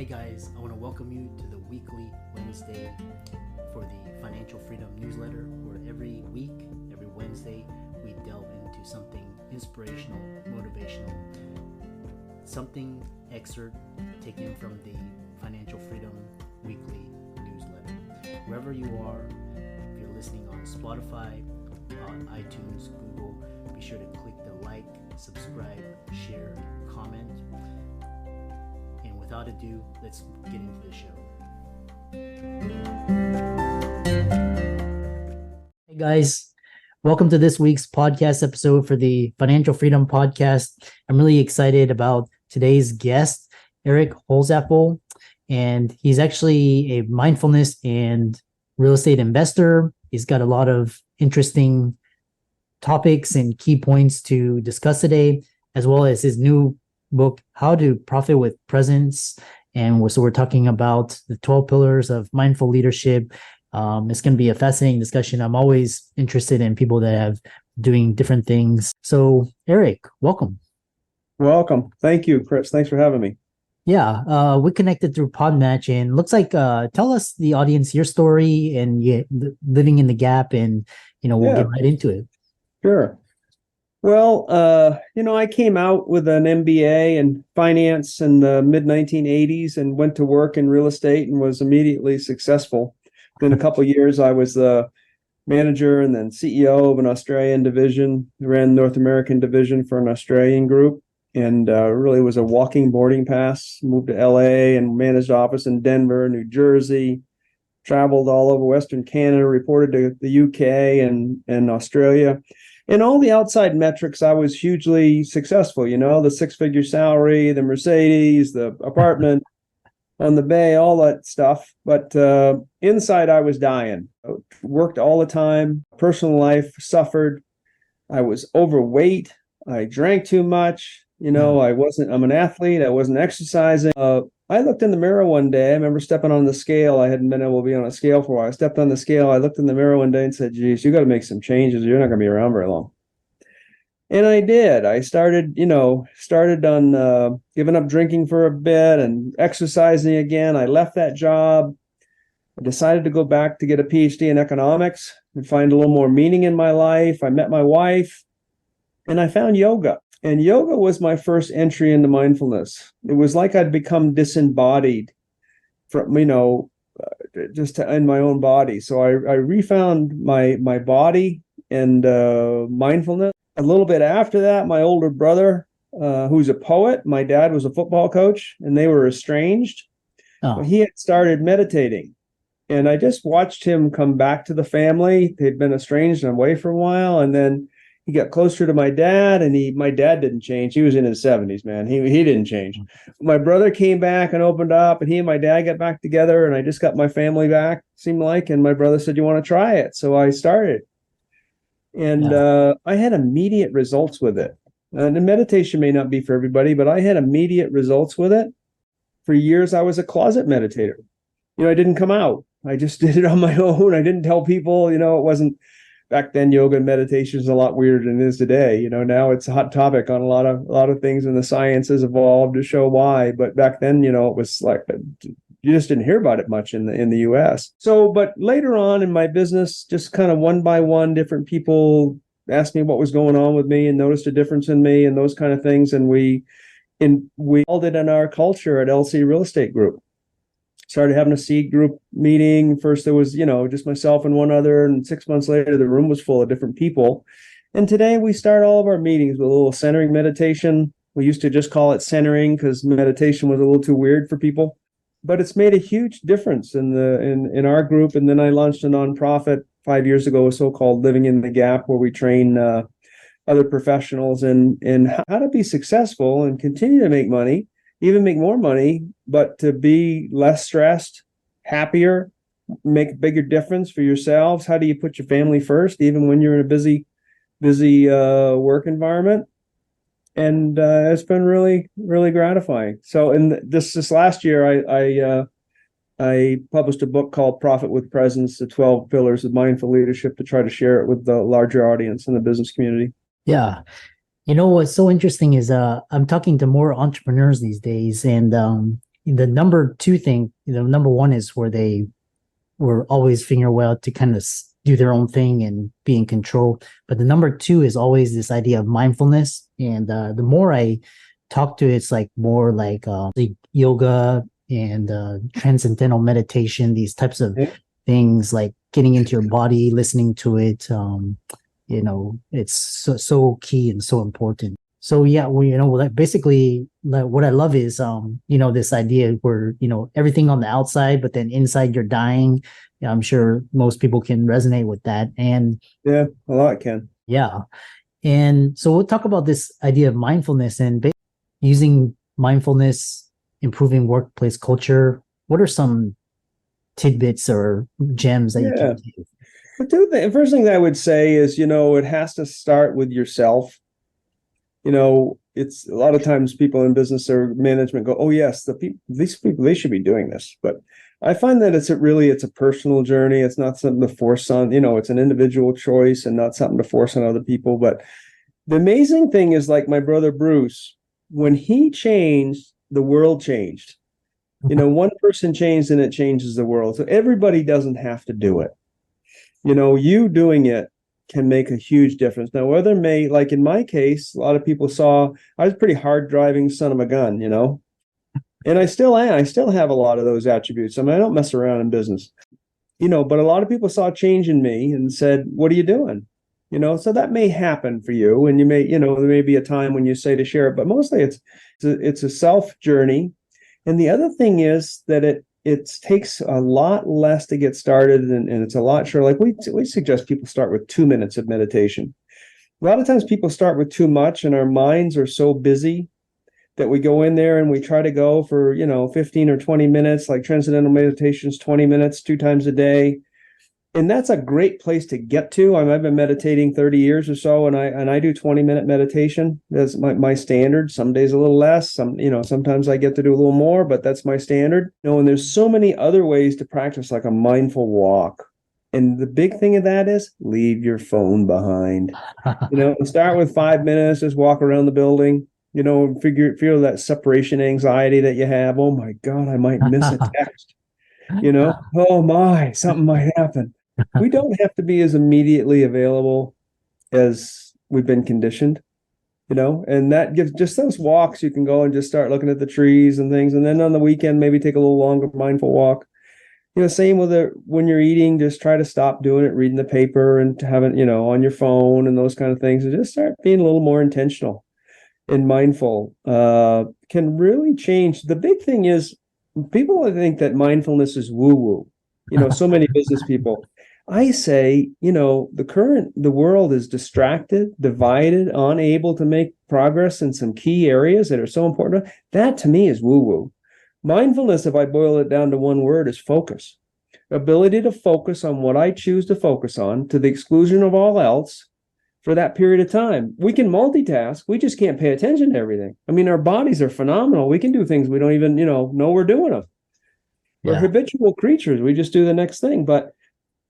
Hey guys, I want to welcome you to the weekly Wednesday for the Financial Freedom newsletter, where every week, every Wednesday, we delve into something inspirational, motivational, something excerpt taken from the Financial Freedom weekly newsletter. Wherever you are, if you're listening on Spotify, on iTunes, Google, be sure to click the like, subscribe, share, comment. And without ado, let's get into the show. Hey guys, welcome to this week's podcast episode for the Financial Freedom Podcast. I'm really excited about today's guest, Eric Holsapple, and he's actually a mindfulness and real estate investor. He's got a lot of interesting topics and key points to discuss today, as well as his new book, How to Profit with Presence. And so we're talking about the 12 pillars of mindful leadership. It's going to be a fascinating discussion. I'm always interested in people that have doing different things. So Eric, welcome. Welcome. Thank you, Chris. Thanks for having me. Yeah, we connected through Podmatch, and looks like tell us, the audience, your story and living in the gap, and we'll get right into it. Sure. Well, I came out with an MBA in finance in the mid 1980s and went to work in real estate and was immediately successful. Within a couple of years, I was the manager and then CEO of an Australian division, ran North American division for an Australian group, and really was a walking boarding pass. Moved to LA and managed office in Denver, New Jersey, traveled all over Western Canada, reported to the UK and Australia. In all the outside metrics, I was hugely successful, the six-figure salary, the Mercedes, the apartment on the bay, all that stuff. But inside, I was dying. I worked all the time. Personal life suffered. I was overweight. I drank too much. I'm an athlete. I wasn't exercising. I looked in the mirror one day. I remember stepping on the scale. I hadn't been able to be on a scale for a while. I stepped on the scale. I looked in the mirror one day and said, geez, you got to make some changes. You're not going to be around very long. And I did. I started on giving up drinking for a bit and exercising again. I left that job. I decided to go back to get a PhD in economics and find a little more meaning in my life. I met my wife and I found yoga. And yoga was my first entry into mindfulness. It was like I'd become disembodied from, just in my own body. So I refound my body and mindfulness. A little bit after that, my older brother, who's a poet, my dad was a football coach, and they were estranged. Oh. He had started meditating. And I just watched him come back to the family. They'd been estranged and away for a while. And then he got closer to my dad, and my dad didn't change. He was in his 70s, man. He didn't change. My brother came back and opened up, and he and my dad got back together, and I just got my family back, seemed like. And my brother said, you want to try it? So I started. And I had immediate results with it. And the meditation may not be for everybody, but I had immediate results with it. For years, I was a closet meditator. I didn't come out. I just did it on my own. I didn't tell people, it wasn't. Back then, yoga and meditation is a lot weirder than it is today. Now it's a hot topic on a lot of things, and the science has evolved to show why. But back then, it was like you just didn't hear about it much in the U.S. So, but later on in my business, just kind of one by one, different people asked me what was going on with me and noticed a difference in me and those kind of things. And we called it in our culture at LC Real Estate Group. Started having a seed group meeting. First, there was, just myself and one other. And 6 months later, the room was full of different people. And today we start all of our meetings with a little centering meditation. We used to just call it centering because meditation was a little too weird for people. But it's made a huge difference in our group. And then I launched a nonprofit 5 years ago, a so-called Living in the Gap, where we train other professionals in how to be successful and continue to make money, even make more money, but to be less stressed, happier, make a bigger difference for yourselves. How do you put your family first, even when you're in a busy work environment? And it's been really, really gratifying. So in this last year, I published a book called Profit with Presence, the 12 Pillars of Mindful Leadership, to try to share it with the larger audience in the business community. Yeah. What's so interesting is I'm talking to more entrepreneurs these days, and the number two thing, number one is where they were always figuring well to kind of do their own thing and be in control. But the number two is always this idea of mindfulness. And the more I talk to it, it's like more like yoga and transcendental meditation, these types of things, like getting into your body, listening to it. It's so key and so important. So yeah, basically what I love is, this idea where, everything on the outside, but then inside you're dying. Yeah, I'm sure most people can resonate with that. And yeah, a lot can. Yeah. And so we'll talk about this idea of mindfulness and using mindfulness, improving workplace culture. What are some tidbits or gems that you can give? The first thing that I would say is, it has to start with yourself. It's a lot of times people in business or management go, oh yes, these people, they should be doing this. But I find that it's a personal journey. It's not something to force on, it's an individual choice and not something to force on other people. But the amazing thing is, like my brother Bruce, when he changed, the world changed. One person changed and it changes the world. So everybody doesn't have to do it. You doing it can make a huge difference. Now, whether like in my case, a lot of people saw I was a pretty hard driving son of a gun, and I still am. I still have a lot of those attributes. I mean, I don't mess around in business, but a lot of people saw change in me and said, what are you doing? So that may happen for you. And you may, there may be a time when you say to share it, but mostly it's a self journey. And the other thing is that it takes a lot less to get started, and it's a lot shorter. Like we suggest people start with 2 minutes of meditation. A lot of times people start with too much, and our minds are so busy that we go in there and we try to go for 15 or 20 minutes. Like transcendental meditations, 20 minutes 2 times a day, and that's a great place to get to. I've been meditating 30 years or so, and I do 20-minute meditation. That's my standard. Some days a little less. Sometimes I get to do a little more, but that's my standard. And there's so many other ways to practice, like a mindful walk. And the big thing of that is leave your phone behind. Start with 5 minutes, just walk around the building. Feel that separation anxiety that you have. Oh my God, I might miss a text. Oh my, something might happen. We don't have to be as immediately available as we've been conditioned, and that gives just those walks. You can go and just start looking at the trees and things. And then on the weekend, maybe take a little longer mindful walk. Same with when you're eating, just try to stop doing it, reading the paper and having, on your phone and those kind of things, and just start being a little more intentional and mindful. Can really change. The big thing is, people think that mindfulness is woo-woo. So many business people. I say, the world is distracted, divided, unable to make progress in some key areas that are so important. That to me is woo-woo. Mindfulness, if I boil it down to one word, is focus. Ability to focus on what I choose to focus on to the exclusion of all else for that period of time. We can multitask. We just can't pay attention to everything. I mean, our bodies are phenomenal. We can do things we don't even, know we're doing them. We're habitual creatures. We just do the next thing. But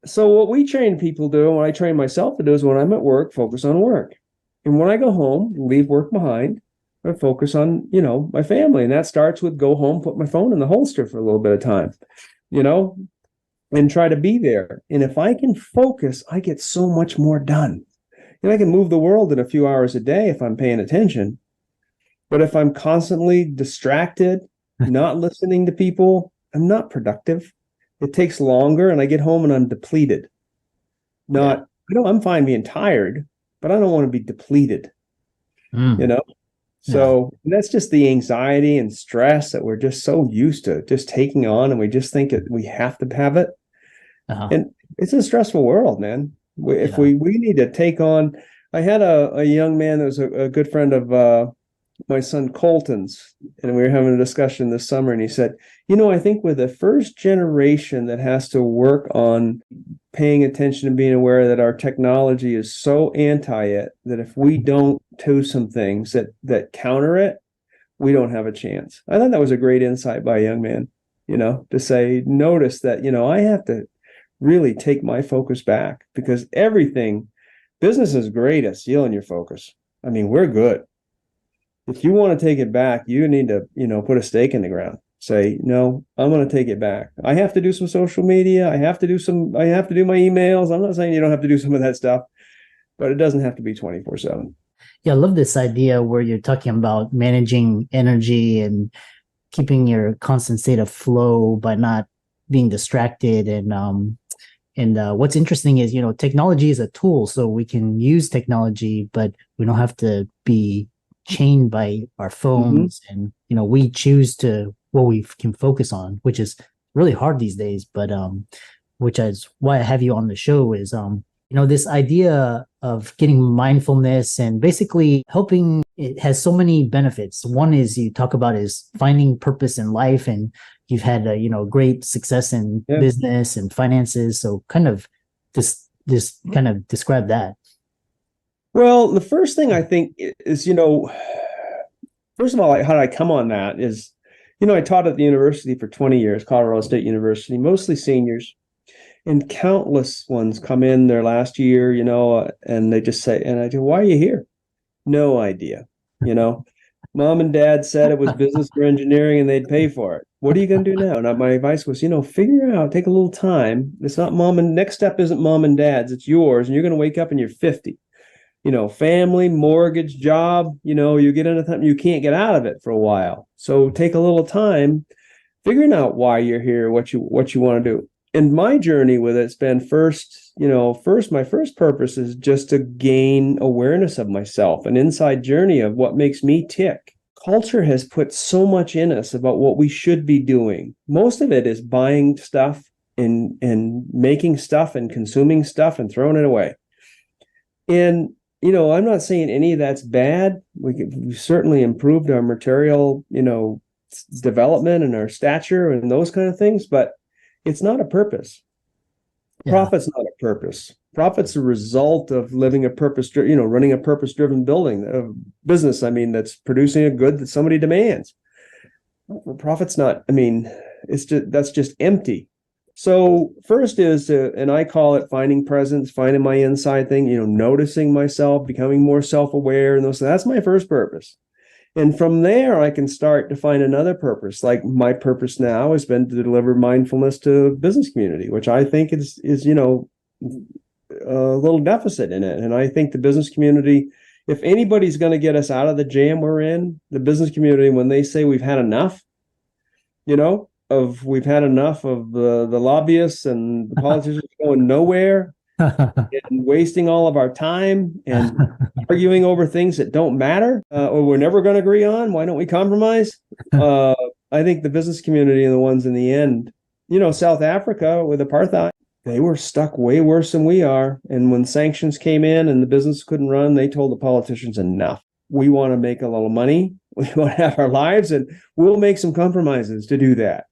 so what we train people to do, and what I train myself to do, is when I'm at work, focus on work. And when I go home, leave work behind, I focus on, my family. And that starts with go home, put my phone in the holster for a little bit of time, and try to be there. And if I can focus, I get so much more done. I can move the world in a few hours a day if I'm paying attention. But if I'm constantly distracted, not listening to people, I'm not productive. It takes longer, and I get home and I'm depleted. I'm fine being tired, but I don't want to be depleted. So that's just the anxiety and stress that we're just so used to just taking on, and we just think we have to have it. And it's a stressful world, man. If we need to take on, I had a young man that was a good friend of my son Colton's, and we were having a discussion this summer, and he said, I think we're the first generation that has to work on paying attention and being aware that our technology is so anti it that if we don't do some things that counter it, we don't have a chance. I thought that was a great insight by a young man, to say, notice that, I have to really take my focus back, because business is great at stealing your focus. I mean, we're good. If you want to take it back, you need to, put a stake in the ground. say, no, I'm going to take it back. I have to do some social media. I have to do my emails. I'm not saying you don't have to do some of that stuff, but it doesn't have to be 24/7. Yeah, I love this idea where you're talking about managing energy and keeping your constant state of flow by not being distracted. And what's interesting is, technology is a tool, so we can use technology, but we don't have to be chained by our phones. And, we choose to what we can focus on, which is really hard these days. But which is why I have you on the show is, this idea of getting mindfulness and basically helping. It has so many benefits. One is you talk about is finding purpose in life, and you've had great success in business and finances. So kind of this kind of describe that. Well, the first thing I think is, first of all, how did I come on that is, I taught at the university for 20 years, Colorado State University, mostly seniors, and countless ones come in their last year, and they just say, and I go, why are you here? No idea. Mom and dad said it was business or engineering and they'd pay for it. What are you going to do now? And my advice was, figure out, take a little time. It's not next step isn't mom and dad's, it's yours. And you're going to wake up and you're 50. Family, mortgage, job, you get into something, you can't get out of it for a while. So take a little time figuring out why you're here, what you want to do. And my journey with it's been my first purpose is just to gain awareness of myself, an inside journey of what makes me tick. Culture has put so much in us about what we should be doing. Most of it is buying stuff and making stuff and consuming stuff and throwing it away. And, I'm not saying any of that's bad. We've certainly improved our material, development and our stature and those kind of things, but it's not a purpose. Yeah. Profit's not a purpose. Profit's a result of living a running a purpose-driven business. That's producing a good that somebody demands. Profit's not. That's just empty. So first is, and I call it finding presence, finding my inside thing. Noticing myself, becoming more self-aware, and those. That's my first purpose. And from there, I can start to find another purpose. Like my purpose now has been to deliver mindfulness to the business community, which I think is a little deficit in it. And I think the business community, if anybody's going to get us out of the jam we're in, the business community, when they say we've had enough, we've had enough of the lobbyists and the politicians going nowhere and wasting all of our time and arguing over things that don't matter or we're never going to agree on. Why don't we compromise? I think the business community are the ones in the end. South Africa with apartheid, they were stuck way worse than we are. And when sanctions came in and the business couldn't run, they told the politicians, enough. We want to make a little money. We want to have our lives, and we'll make some compromises to do that.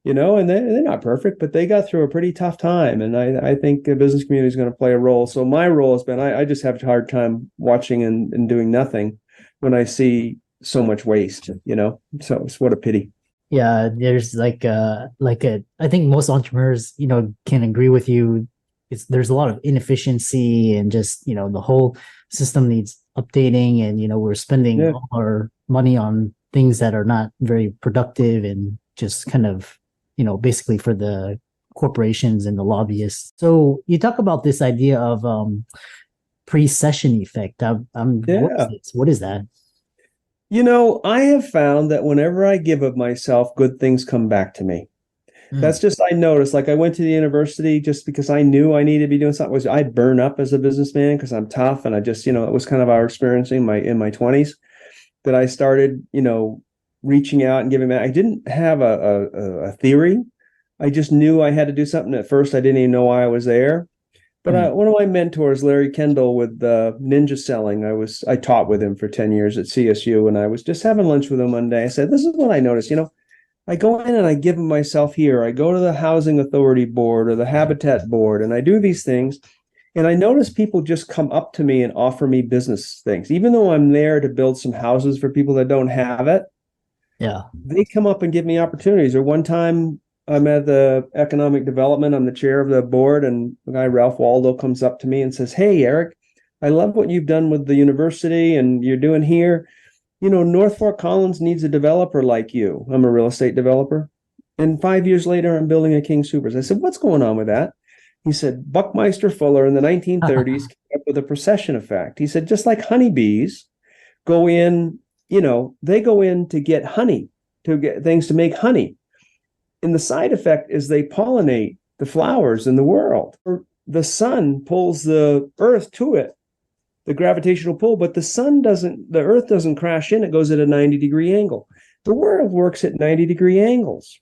And they're not perfect, but they got through a pretty tough time. And I think the business community is going to play a role. So my role has been, I just have a hard time watching and doing nothing when I see so much waste, so it's what a pity. Yeah, there's I think most entrepreneurs, can agree with you. There's a lot of inefficiency and just, the whole system needs updating, and, we're spending all our money on things that are not very productive and just kind of, basically for the corporations and the lobbyists. So you talk about this idea of precession effect. What is that? I have found that whenever I give of myself, good things come back to me. That's just, I noticed, like I went to the university just because I knew I needed to be doing something. I burn up as a businessman because I'm tough. And I just, it was kind of our experience in my 20s that I started, reaching out and giving back. I didn't have a theory. I just knew I had to do something. At first, I didn't even know why I was there. But one of my mentors, Larry Kendall, with ninja selling, I taught with him for 10 years at CSU, and I was just having lunch with him one day. I said, this is what I noticed. I go in and I give myself here. I go to the Housing Authority Board or the Habitat Board, and I do these things. And I notice people just come up to me and offer me business things, even though I'm there to build some houses for people that don't have it. Yeah, they come up and give me opportunities. Or one time I'm at the economic development, I'm the chair of the board, and the guy Ralph Waldo comes up to me and says, hey, Eric, I love what you've done with the university and you're doing here. North Fort Collins needs a developer like you. I'm a real estate developer. And 5 years later, I'm building a King Soopers. I said, what's going on with that? He said, Buckminster Fuller in the 1930s came up with a procession effect. He said, just like honeybees go in, they go in to get honey, to get things to make honey. And the side effect is they pollinate the flowers in the world. The sun pulls the earth to it, the gravitational pull, but the earth doesn't crash in, it goes at a 90-degree angle. The world works at 90-degree angles.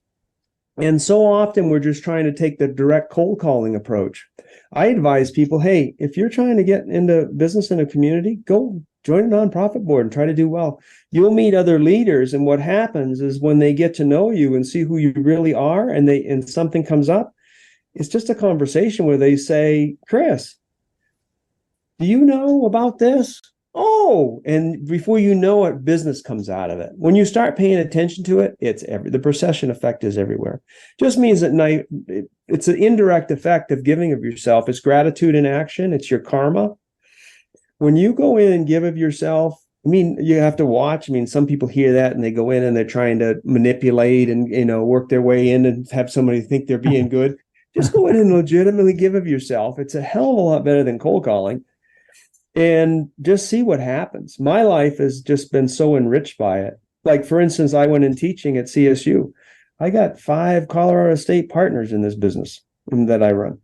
And so often we're just trying to take the direct cold calling approach. I advise people, hey, if you're trying to get into business in a community, go join a nonprofit board and try to do well. You'll meet other leaders, and what happens is when they get to know you and see who you really are, and something comes up, it's just a conversation where they say, Chris, do you know about this? Oh, and before you know it, business comes out of it. When you start paying attention to it, the procession effect is everywhere. Just means that it's an indirect effect of giving of yourself. It's gratitude in action. It's your karma. When you go in and give of yourself, you have to watch. Some people hear that and they go in and they're trying to manipulate and, work their way in and have somebody think they're being good. Just go in and legitimately give of yourself. It's a hell of a lot better than cold calling. And just see what happens. My life has just been so enriched by it. Like, for instance, I went in teaching at CSU. I got 5 Colorado State partners in this business that I run.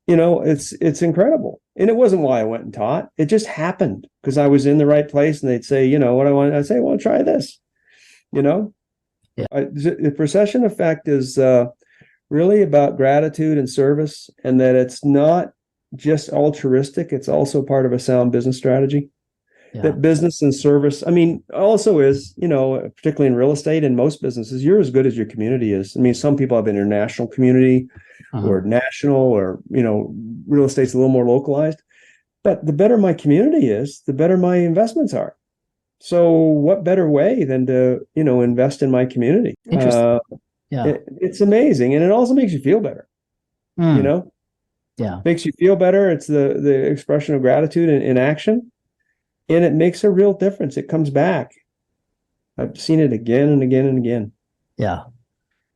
It's incredible. And it wasn't why I went and taught. It just happened because I was in the right place, and they'd say, what I want. I'd say, well, try this. Yeah. The procession effect is really about gratitude and service, and that it's not just altruistic, it's also part of a sound business strategy. That business and service, also is, particularly in real estate and most businesses, you're as good as your community is. Some people have international community or national, or, real estate's a little more localized, but the better my community is, the better my investments are. So what better way than to, invest in my community? Interesting. It's amazing. And it also makes you feel better, makes you feel better. It's the expression of gratitude in action, and it makes a real difference. It comes back. I've seen it again and again and again. Yeah,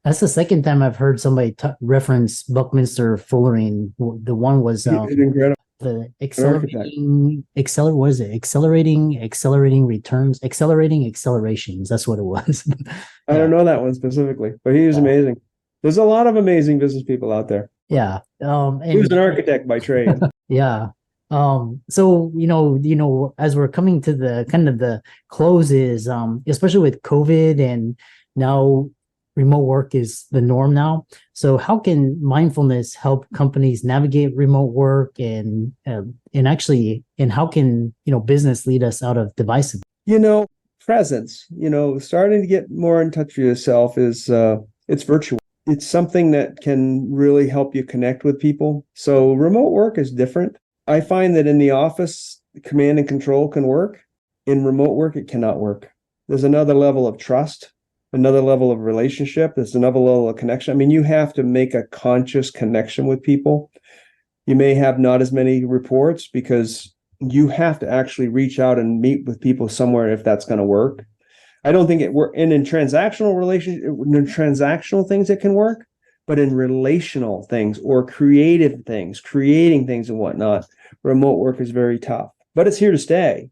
that's the second time I've heard somebody reference Buckminster Fullering. The one was incredible. The accelerating returns, accelerating accelerations. That's what it was. I don't know that one specifically, but he was amazing. There's a lot of amazing business people out there. Yeah. And he was an architect by trade. Yeah. So, as we're coming to the kind of the closes, especially with COVID and now remote work is the norm now. So how can mindfulness help companies navigate remote work and how can, business lead us out of divisiveness? Presence, starting to get more in touch with yourself is, it's virtual. It's something that can really help you connect with people. So remote work is different. I find that in the office, command and control can work. In remote work, it cannot work. There's another level of trust, another level of relationship. There's another level of connection. You have to make a conscious connection with people. You may have not as many reports because you have to actually reach out and meet with people somewhere if that's going to work. I don't think it works. And in transactional things, it can work, but in relational things or creative things, creating things and whatnot, remote work is very tough, but it's here to stay.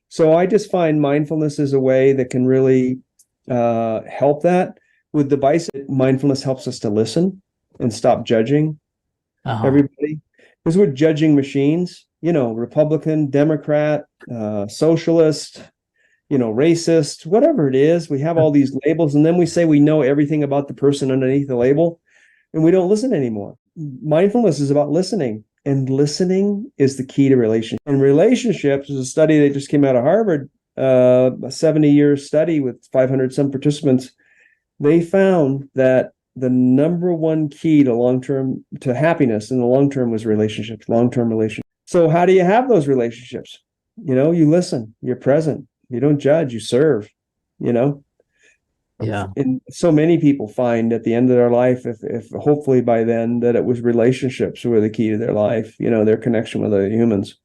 So I just find mindfulness is a way that can really help that. With device, mindfulness helps us to listen and stop judging everybody, because we're judging machines, Republican, Democrat, socialist, racist, whatever it is. We have all these labels, and then we say we know everything about the person underneath the label, and we don't listen anymore. Mindfulness is about listening, and listening is the key to relationships. And relationships is a study that just came out of Harvard, a 70-year study with 500 some participants. They found that the number one key to happiness in the long term was relationships, long-term relationships. So how do you have those relationships? You listen, you're present, you don't judge, you serve, Yeah. And so many people find at the end of their life, if hopefully by then, that it was relationships were the key to their life, their connection with other humans.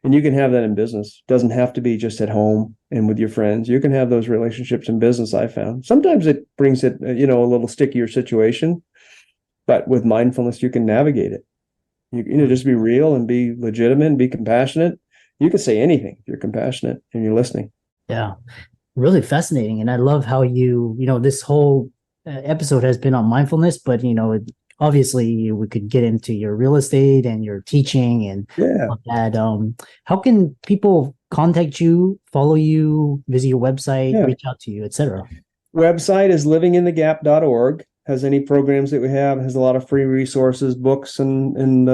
And you can have that in business. It doesn't have to be just at home and with your friends. You can have those relationships in business, I found. Sometimes it brings it, a little stickier situation, but with mindfulness, you can navigate it. Just be real and be legitimate and be compassionate. You can say anything if you're compassionate and you're listening. Yeah, really fascinating. And I love how this whole episode has been on mindfulness, but, obviously we could get into your real estate and your teaching and all that. How can people contact you, follow you, visit your website, reach out to you, etc.? Website is livinginthegap.org. Has any programs that we have, has a lot of free resources, books, and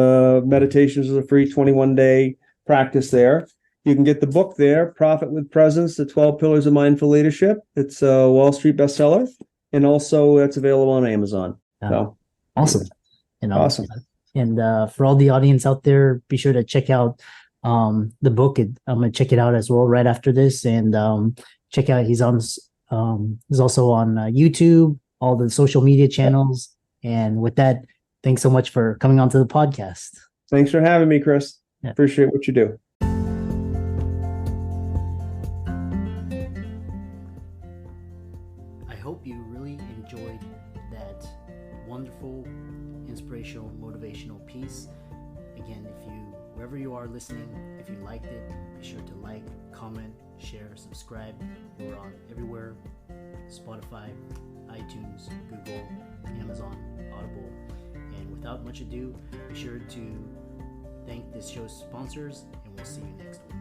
meditations is a free 21-day practice there. You can get the book there, Profit with Presence, The 12 Pillars of Mindful Leadership. It's a Wall Street bestseller, and also it's available on Amazon. So awesome. Awesome. And for all the audience out there, be sure to check out the book. I'm going to check it out as well right after this, and check out he's also on YouTube, all the social media channels. And with that, thanks so much for coming onto the podcast. Thanks for having me, Chris. Appreciate what you do. I hope you really enjoyed that wonderful, inspirational, motivational piece. Again, wherever you are listening, if you liked it, be sure to like, comment, share, subscribe. We're on everywhere: Spotify, iTunes, Google, Amazon, Audible. And without much ado, be sure to thank this show's sponsors, and we'll see you next week.